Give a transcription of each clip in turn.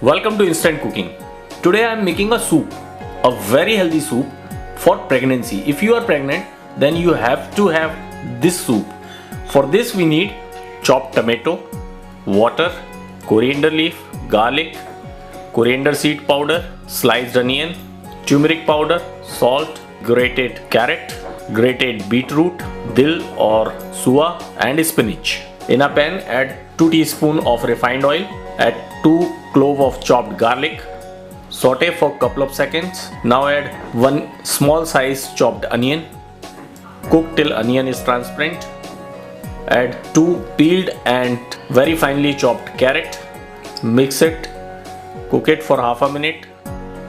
Welcome to Instant Cooking. Today I am making a soup, a very healthy soup for pregnancy. If you are pregnant, then you have to have this soup. For this we need chopped tomato, water, coriander leaf, garlic, coriander seed powder, sliced onion, turmeric powder, salt, grated carrot, grated beetroot, dill or suwa and spinach. In a pan add 2 teaspoons of refined oil, add 2 cloves of chopped garlic, saute for a couple of seconds. Now add 1 small size chopped onion, cook till onion is transparent. Add 2 peeled and very finely chopped carrot, mix it, cook it for half a minute.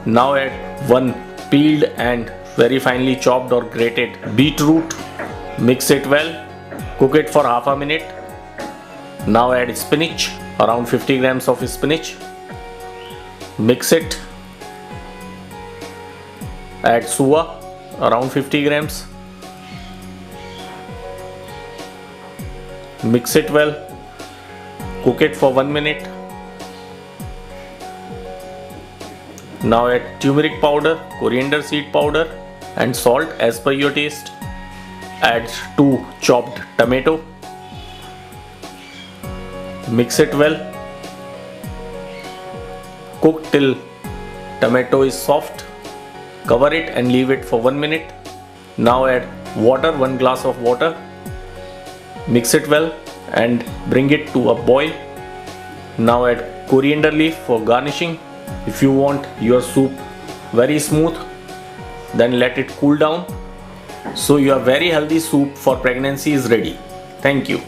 Now add 1 peeled and very finely chopped or grated beetroot, mix it well, cook it for half a minute. Now add spinach, around 50 grams of spinach, mix it. Add suwa, around 50 grams, mix it well, cook it for 1 minute. Now add turmeric powder, coriander seed powder and salt as per your taste. Add 2 chopped tomato, mix it well, cook till tomato is soft, cover it and leave it for 1 minute. Now add water, 1 glass of water, mix it well and bring it to a boil. Now add coriander leaf for garnishing. If you want your soup very smooth, then let it cool down. So your very healthy soup for pregnancy is ready. Thank you.